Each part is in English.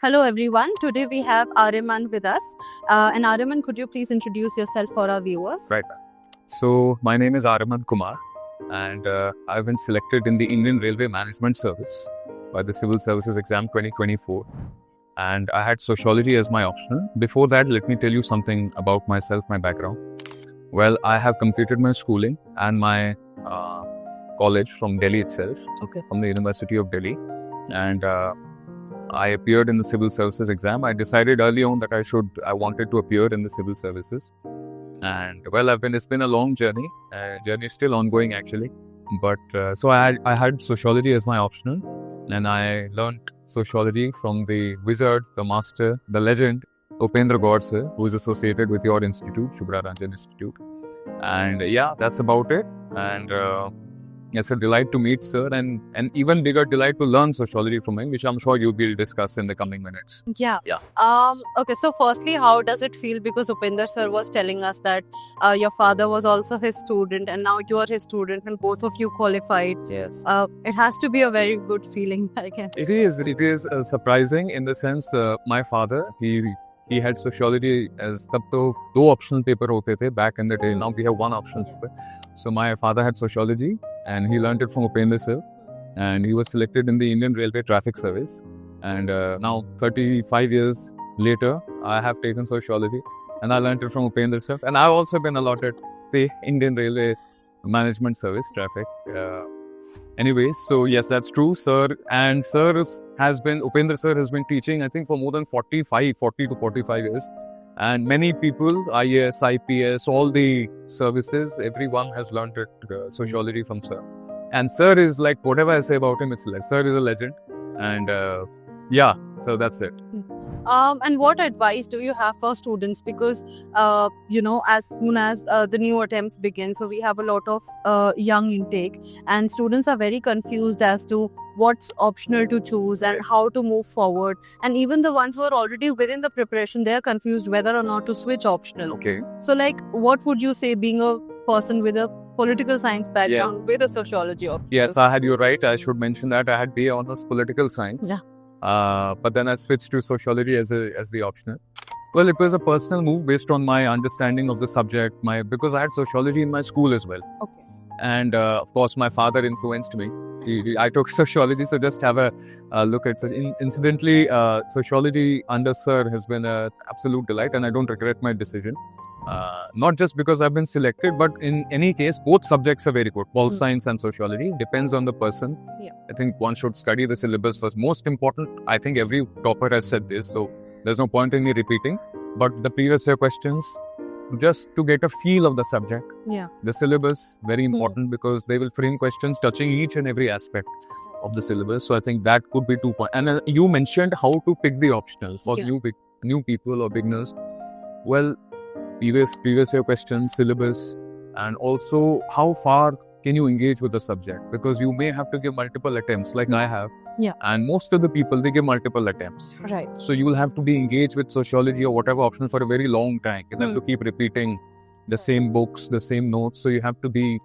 Hello everyone. Today we have Ariman with us. And Ariman, could you please introduce yourself for our viewers? Right. So, my name is Ariman Kumar, and I've been selected in the Indian Railway Management Service by the Civil Services Exam 2024. And I had sociology as my optional. Before that, let me tell you something about myself, my background. Well, I have completed my schooling and my college from Delhi itself, from the University of Delhi. And I appeared in the Civil Services exam. I decided early on that I wanted to appear in the Civil Services. And well, it's been a long journey. Journey is still ongoing actually. But so I had sociology as my optional, and I learned sociology from the wizard, the master, the legend, Upendra Gaur sir, who is associated with your institute, Shubhra Ranjan Institute. And yeah, that's about it. And it's a delight to meet sir, and an even bigger delight to learn sociology from him, which I'm sure you will discuss in the coming minutes. Yeah. Okay, so firstly, how does it feel? Because Upendra sir was telling us that your father was also his student, and now you are his student, and both of you qualified. Yes. It has to be a very good feeling, I guess. It is surprising in the sense my father, he had sociology as तब तो दो optional paper होते थे back in the day. Now we have one optional paper. So my father had sociology and he learned it from Upendra sir, and he was selected in the Indian Railway Traffic Service. And now 35 years later, I have taken sociology and I learned it from Upendra sir. And I've also been allotted the Indian Railway Management Service Traffic. Anyways, so yes, that's true, sir. And Upendra sir has been teaching, I think, for more than 40 to 45 years. And many people, IAS, IPS, all the services, everyone has learned it, sociology from sir. And sir is like, whatever I say about him, it's like, sir is a legend. And yeah, so that's it. And what advice do you have for students? Because, as soon as the new attempts begin, so we have a lot of young intake, and students are very confused as to what's optional to choose and how to move forward. And even the ones who are already within the preparation, they're confused whether or not to switch optional. Okay. So, what would you say, being a person with a political science background with a sociology option? Yes, you're right. I should mention that I had BA Honours Political Science. Yeah. But then I switched to sociology as the optional. Well, it was a personal move based on my understanding of the subject, because I had sociology in my school as well. Okay. And of course, my father influenced me. I took sociology, so just have a look at it. Incidentally, sociology under sir has been an absolute delight, and I don't regret my decision. Not just because I've been selected, but in any case, both subjects are very good. Pol science and sociology depends on the person. Yeah. I think one should study the syllabus first. Most important, I think every topper has said this, so there's no point in me repeating. But the previous year questions, just to get a feel of the subject. Yeah. The syllabus, very important, because they will frame questions touching each and every aspect of the syllabus. So I think that could be 2 points. And you mentioned how to pick the optional for new people or beginners. Well, previous year questions, syllabus, and also how far can you engage with the subject, because you may have to give multiple attempts like I have. Yeah. And most of the people, they give multiple attempts. Right. So you will have to be engaged with sociology or whatever option for a very long time. You have to keep repeating the same books, the same notes. So you have to be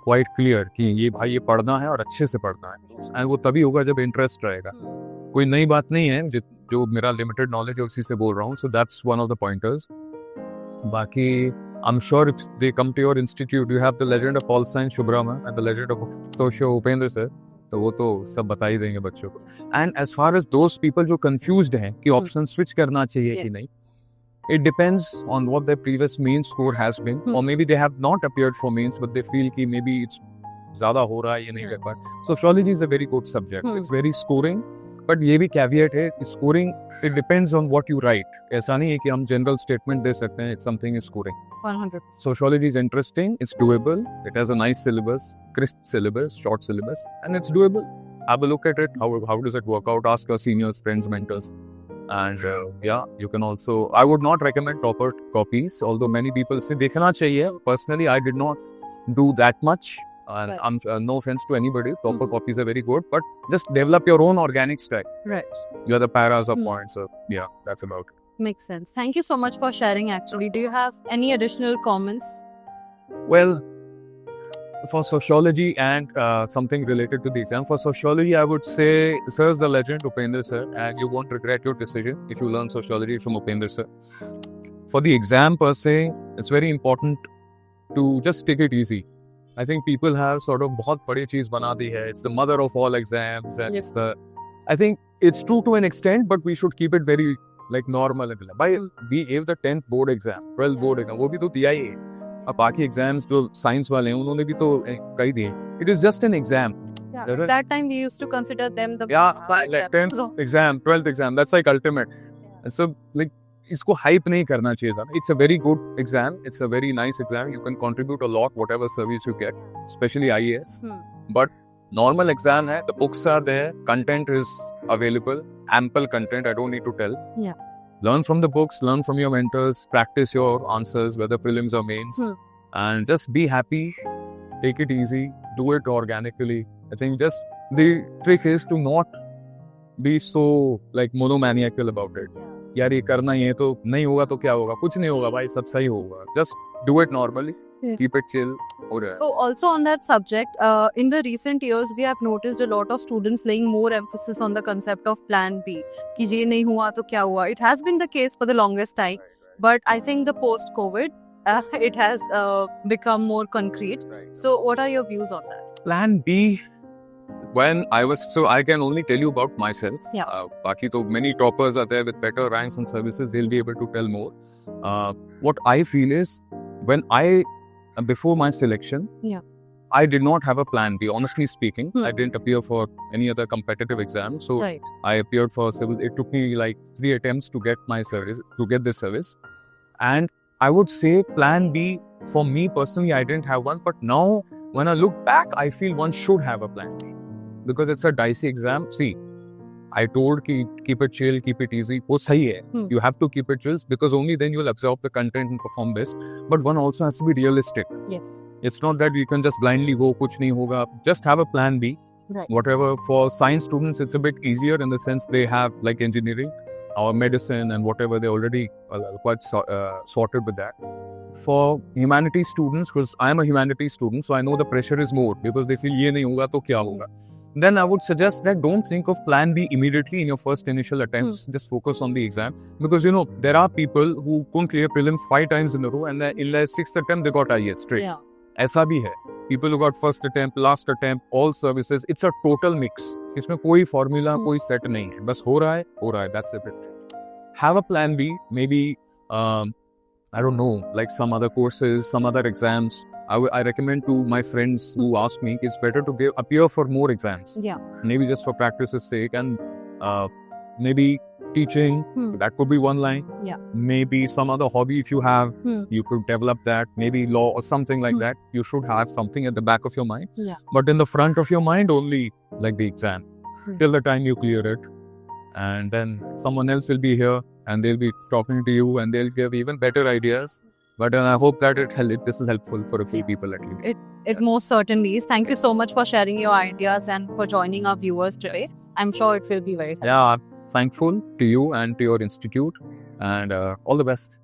quite clear कि ये पढ़ना है और अच्छे से पढ़ना है. And वो तभी होगा जब interest रहेगा. कोई नई बात नहीं है जो मेरा limited knowledge है उसी से बोल रहा हूँ. So that's one of the pointers. Baki, I'm sure if they come to your institute, you have the legend of Pol Science Shubhrama and the legend of Socio Upendra sir. तो वो तो सब बता ही देंगे बच्चों को. And as far as those people जो confused हैं कि option switch करना चाहिए कि नहीं, it depends on what their previous main score has been, or maybe they have not appeared for mains, but they feel कि maybe it's ज़्यादा हो रहा है ये नहीं कर पा. Sociology is a very good subject. It's very scoring. But ये भी caveat है, scoring, it depends on what you write. ऐसा नहीं है कि हम general statement दे सकते हैं, something is scoring. 100%. Sociology is interesting, it's doable, it has a nice syllabus, crisp syllabus, short syllabus, and it's doable. Have a look at it, how does it work out, ask your seniors, friends, mentors. And you can also, I would not recommend proper copies, although many people say, देखना चाहिए. Personally, I did not do that much. And I'm no offense to anybody, proper copies are very good, but just develop your own organic style. Right. You have the paras or points, so yeah, that's about it. Makes sense. Thank you so much for sharing actually. Do you have any additional comments? Well, for sociology and something related to the exam. For sociology, I would say, sir is the legend, Upendra sir, and you won't regret your decision if you learn sociology from Upendra sir. For the exam per se, it's very important to just take it easy. I think people have sort of बहुत बड़ी चीज बना दी है. It's the mother of all exams, and it's the. I think it's true to an extent, but we should keep it very like normal. By we gave the 10th board exam, 12th board exam, वो भी तो दिया ही है. अब बाकी exams जो science वाले हैं उन्होंने भी तो कई दिए. It is just an exam. Yeah, at that time we used to consider them the like 10th exam, 12th exam. That's like ultimate. So like इसको hype नहीं करना चाहिए था. It's a very good exam. It's a very nice exam. You can contribute a lot whatever service you get, especially IAS. But normal exam hai. The books are there. Content is available. Ample content. I don't need to tell. Yeah. Learn from the books. Learn from your mentors. Practice your answers, whether prelims or mains, and just be happy. Take it easy. Do it organically. I think just the trick is to not be so like monomaniacal about it. यार ये करना ही है तो नहीं होगा तो क्या होगा, कुछ नहीं होगा भाई, सब सही होगा. Just do it normally. Keep it chill. So also on that subject, in the recent years we have noticed a lot of students laying more emphasis on the concept of plan B. कि ये नहीं हुआ तो क्या हुआ. It has been the case for the longest time, but I think the post-COVID it has become more concrete. So what are your views on that? Plan B. When I was, so I can only tell you about myself. Yeah. Baki to many toppers are there with better ranks and services. They'll be able to tell more. What I feel is, when before my selection, I did not have a plan B. Honestly speaking, I didn't appear for any other competitive exam. So I appeared for civil. It took me like 3 attempts to get my service, to get this service. And I would say plan B, for me personally, I didn't have one. But now, when I look back, I feel one should have a plan B. Because it's a dicey exam. See, I told keep it chill, keep it easy. वो सही है. You have to keep it chill because only then you'll absorb the content and perform best. But one also has to be realistic. Yes. It's not that you can just blindly go, कुछ नहीं होगा. Just have a plan B. Right. Whatever. For science students, it's a bit easier in the sense they have like engineering or medicine and whatever. They're already quite sorted with that. For humanities students, because I am a humanities student, so I know the pressure is more because they feel ये नहीं होगा तो क्या होगा. Then I would suggest that don't think of plan B immediately in your first initial attempts. Just focus on the exam. Because, you know, there are people who couldn't clear prelims 5 times in a row and in their 6th attempt, they got IAS straight. Yeah. ऐसा भी है. People who got first attempt, last attempt, all services. It's a total mix. इसमें कोई formula, कोई set नहीं है. बस हो रहा है. That's it. Have a plan B. Maybe, I don't know, like some other courses, some other exams. I recommend to my friends who ask me, it's better to appear for more exams. Yeah. Maybe just for practice's sake, and maybe teaching, that could be one line. Yeah. Maybe some other hobby if you have, you could develop that. Maybe law or something like that. You should have something at the back of your mind. Yeah. But in the front of your mind, only like the exam. Till the time you clear it. And then someone else will be here and they'll be talking to you and they'll give even better ideas. But I hope that this is helpful for a few people at least. It most certainly is. Thank you so much for sharing your ideas and for joining our viewers today. I'm sure it will be very helpful. Yeah, I'm thankful to you and to your institute, and all the best.